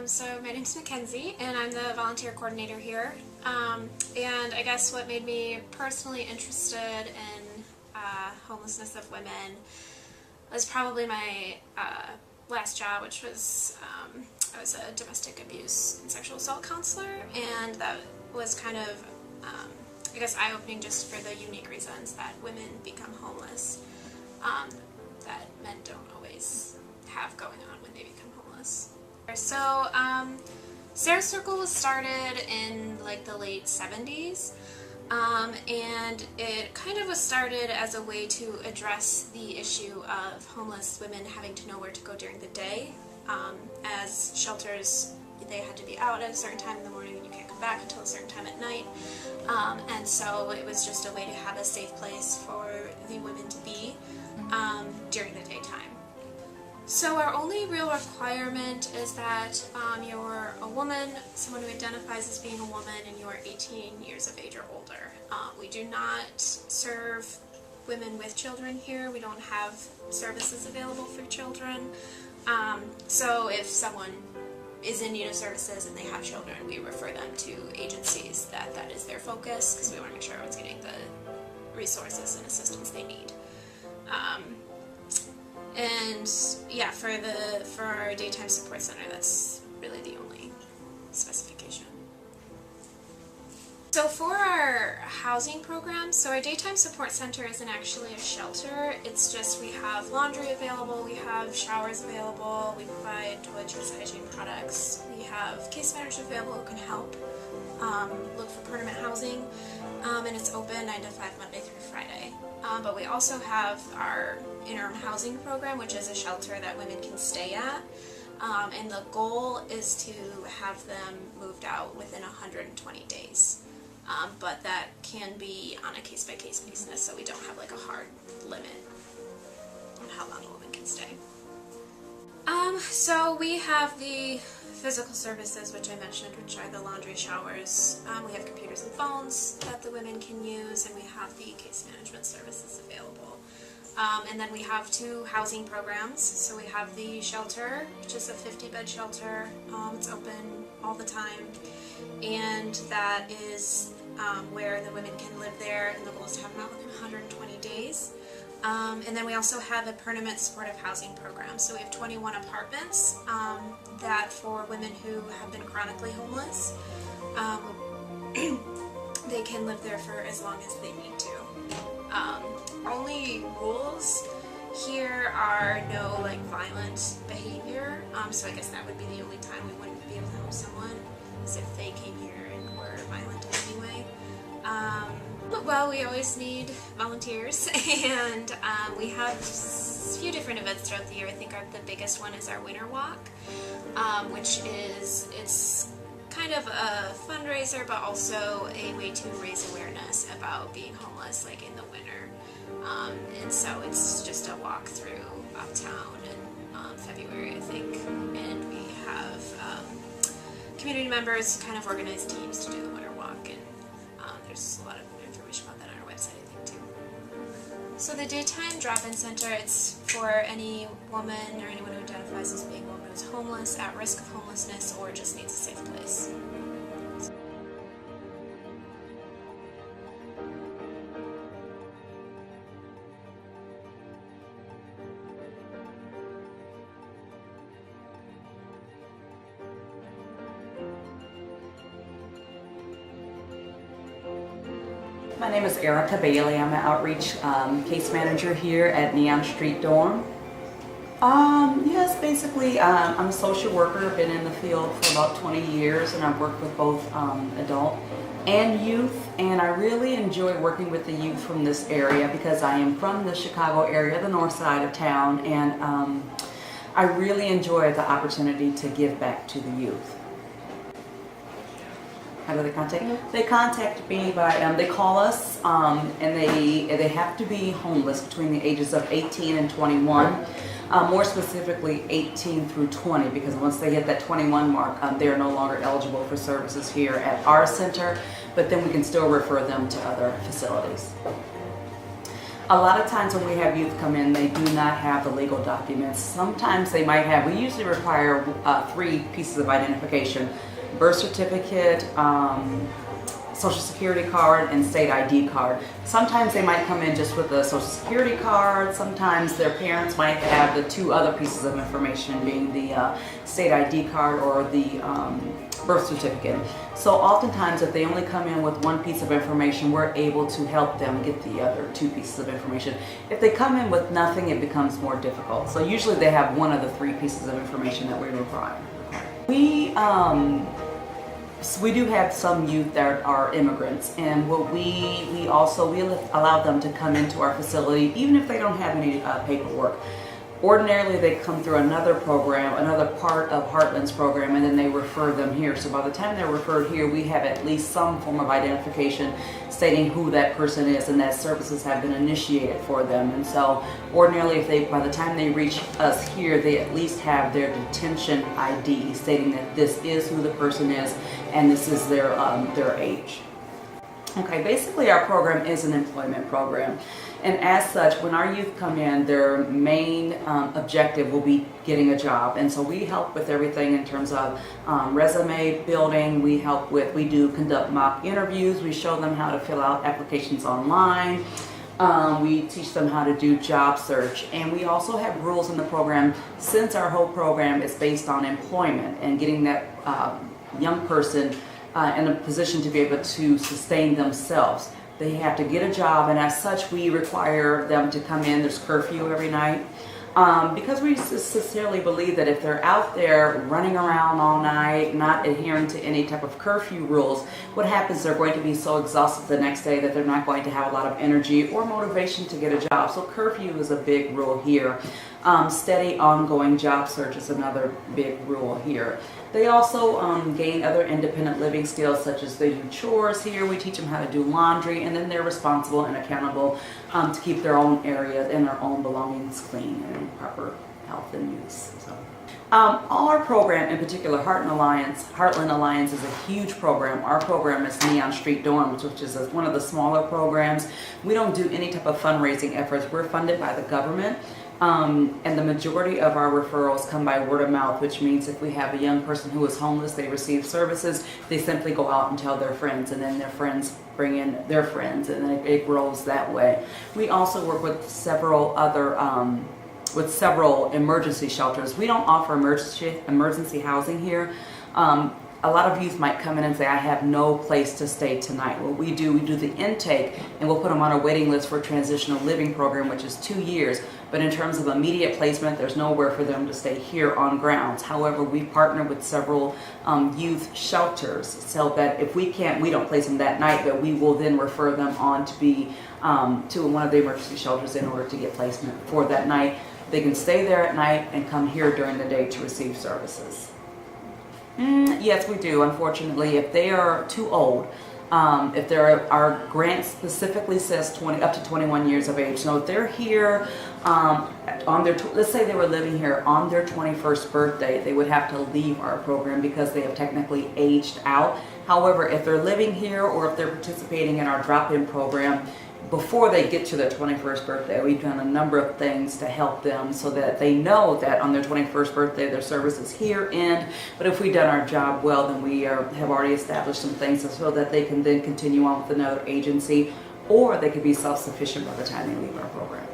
So my name's Mackenzie, and I'm the volunteer coordinator here. And I guess what made me personally interested in homelessness of women was probably my last job, which was I was a domestic abuse and sexual assault counselor, and that was kind of, I guess, eye-opening just for the unique reasons that women become homeless that men don't always have going on when they become homeless. So, Sarah's Circle was started in like the late 70s, and it kind of was started as a way to address the issue of homeless women having to know where to go during the day. As shelters, they had to be out at a certain time in the morning and you can't come back until a certain time at night. And so it was just a way to have a safe place for the women to be during the daytime. So our only real requirement is that you're a woman, someone who identifies as being a woman, and you are 18 years of age or older. We do not serve women with children here. We don't have services available for children. So if someone is in need of services and they have children, we refer them to agencies that is their focus, because we want to make sure everyone's getting the resources and assistance they need. And yeah, for our daytime support center, that's really the only specification. So for our housing program, so our daytime support center isn't actually a shelter. It's just we have laundry available, we have showers available, we provide toiletries, hygiene products, we have case managers available who can help look for permanent housing, and it's open 9 to 5 Monday through Friday. But we also have our interim housing program, which is a shelter that women can stay at, and the goal is to have them moved out within 120 days. But that can be on a case-by-case basis, so we don't have like a hard limit on how long a woman can stay. So we have the physical services, which I mentioned, which are the laundry, showers. We have computers and phones that the women can use, and we have the case management services available. And then we have 2 housing programs. So we have the shelter, which is a 50-bed shelter. It's open all the time, and that is where the women can live there, and the goal is to have them out within 120 days. And then we also have a permanent supportive housing program. So we have 21 apartments that for women who have been chronically homeless, they can live there for as long as they need to. Only rules here are no like violent behavior, so I guess that would be the only time we wouldn't be able to help someone, is if they came here and were violent in any way. Well, we always need volunteers, and we have a few different events throughout the year. I think the biggest one is our winter walk, which it's kind of a fundraiser, but also a way to raise awareness about being homeless, like in the winter. And so it's just a walk through uptown in February, I think, and we have community members kind of organize teams to do the winter walk, and there's a lot of information about that on our website, I think, too. So the daytime drop-in center, it's for any woman or anyone who identifies as being a woman who's homeless, at risk of homelessness, or just needs a safe place. My name is Erica Bailey. I'm an outreach case manager here at Neon Street Dorm. Yes, basically I'm a social worker. I've been in the field for about 20 years, and I've worked with both adult and youth, and I really enjoy working with the youth from this area because I am from the Chicago area, the north side of town, and I really enjoy the opportunity to give back to the youth. How do they contact me? They contact me by, they call us, and they have to be homeless between the ages of 18 and 21. More specifically 18 through 20, because once they hit that 21 mark, they are no longer eligible for services here at our center, but then we can still refer them to other facilities. A lot of times when we have youth come in, they do not have the legal documents. Sometimes they might have, we usually require 3 pieces of identification: birth certificate, social security card, and state ID card. Sometimes they might come in just with the social security card. Sometimes their parents might have the 2 other pieces of information, being the state ID card or the birth certificate. So oftentimes if they only come in with 1 piece of information, we're able to help them get the other 2 pieces of information. If they come in with nothing, it becomes more difficult. So usually they have 1 of the 3 pieces of information that we require. We do have some youth that are immigrants, and what we allow them to come into our facility even if they don't have any paperwork. Ordinarily, they come through another program, another part of Heartland's program, and then they refer them here. So by the time they're referred here, we have at least some form of identification stating who that person is and that services have been initiated for them. And so ordinarily, by the time they reach us here, they at least have their detention ID stating that this is who the person is and this is their age. Okay, basically our program is an employment program. And as such, when our youth come in, their main objective will be getting a job. And so we help with everything in terms of resume building. We do conduct mock interviews. We show them how to fill out applications online. We teach them how to do job search. And we also have rules in the program, since our whole program is based on employment and getting that young person in a position to be able to sustain themselves. They have to get a job, and as such we require them to come in. There's curfew every night because we sincerely believe that if they're out there running around all night, not adhering to any type of curfew rules, what happens, they're going to be so exhausted the next day that they're not going to have a lot of energy or motivation to get a job. So curfew is a big rule here. Steady ongoing job search is another big rule here. They also gain other independent living skills, such as they do chores here. We teach them how to do laundry, and then they're responsible and accountable to keep their own areas and their own belongings clean and in proper health and use. So, our program, in particular, Heartland Alliance is a huge program. Our program is Neon Street Dorms, which is one of the smaller programs. We don't do any type of fundraising efforts. We're funded by the government. And the majority of our referrals come by word of mouth, which means if we have a young person who is homeless, they receive services, they simply go out and tell their friends, and then their friends bring in their friends, and then it grows that way. We also work with several emergency shelters. We don't offer emergency housing here. A lot of youth might come in and say, I have no place to stay tonight. What we do the intake, and we'll put them on a waiting list for a transitional living program, which is 2 years. But in terms of immediate placement, there's nowhere for them to stay here on grounds. However, we partner with several youth shelters, so that if we don't place them that night, but we will then refer them on to be to one of the emergency shelters in order to get placement for that night. They can stay there at night and come here during the day to receive services. Yes, we do. Unfortunately, if they are too old, if our grant specifically says up to 21 years of age. So if they're here let's say they were living here on their 21st birthday, they would have to leave our program because they have technically aged out. However, if they're living here or if they're participating in our drop-in program, before they get to their 21st birthday, we've done a number of things to help them so that they know that on their 21st birthday their service is here end. But if we've done our job well, then we have already established some things so that they can then continue on with another agency, or they could be self-sufficient by the time they leave our program.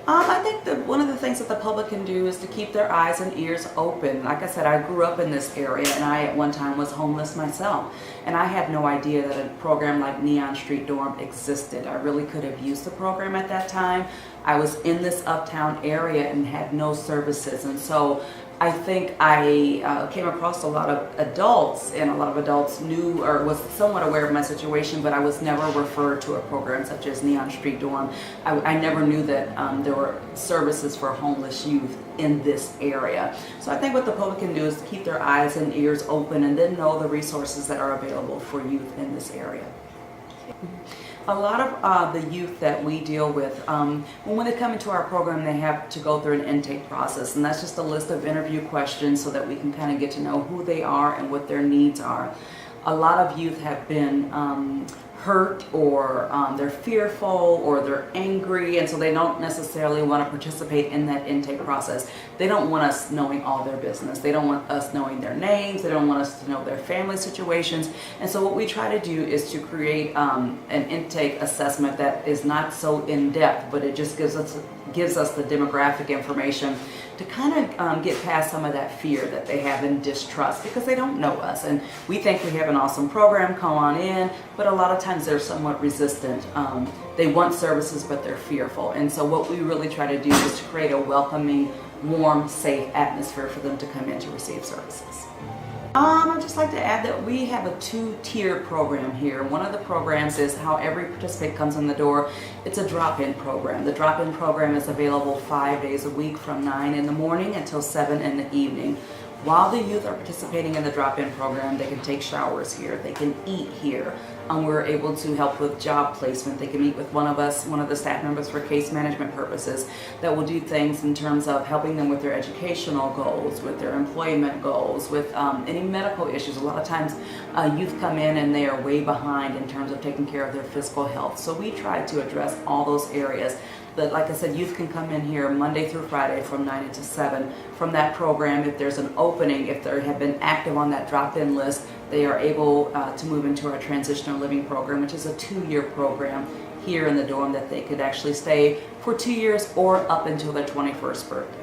I think that one of the things that the public can do is to keep their eyes and ears open. Like I said, I grew up in this area, and I at one time was homeless myself, and I had no idea that a program like Neon Street Dorm existed. I really could have used the program at that time. I was in this uptown area and had no services, and so I think I came across a lot of adults, and a lot of adults knew or was somewhat aware of my situation, but I was never referred to a program such as Neon Street Dorm. I never knew that there were services for homeless youth in this area. So I think what the public can do is to keep their eyes and ears open and then know the resources that are available for youth in this area. A lot of the youth that we deal with, when they come into our program, they have to go through an intake process, and that's just a list of interview questions so that we can kind of get to know who they are and what their needs are. A lot of youth have been hurt or they're fearful or they're angry, and so they don't necessarily want to participate in that intake process. They don't want us knowing all their business. They don't want us knowing their names. They don't want us to know their family situations. And so what we try to do is to create an intake assessment that is not so in-depth, but it just gives us the demographic information to kind of get past some of that fear that they have in distrust, because they don't know us. And we think we have an awesome program, come on in, but a lot of times they're somewhat resistant. They want services, but they're fearful. And so what we really try to do is to create a welcoming, warm, safe atmosphere for them to come in to receive services. I'd just like to add that we have a 2-tier program here. One of the programs is how every participant comes in the door. It's a drop-in program. The drop-in program is available 5 days a week from 9 in the morning until 7 in the evening. While the youth are participating in the drop-in program, they can take showers here, they can eat here. We're able to help with job placement. They can meet with one of the staff members for case management purposes that will do things in terms of helping them with their educational goals, with their employment goals, with any medical issues. A lot of times youth come in and they are way behind in terms of taking care of their physical health. So we try to address all those areas. But like I said, youth can come in here Monday through Friday from 9 to 7. From that program, if there's an opening, if they have been active on that drop-in list, they are able to move into our transitional living program, which is a 2-year program here in the dorm that they could actually stay for 2 years or up until their 21st birthday.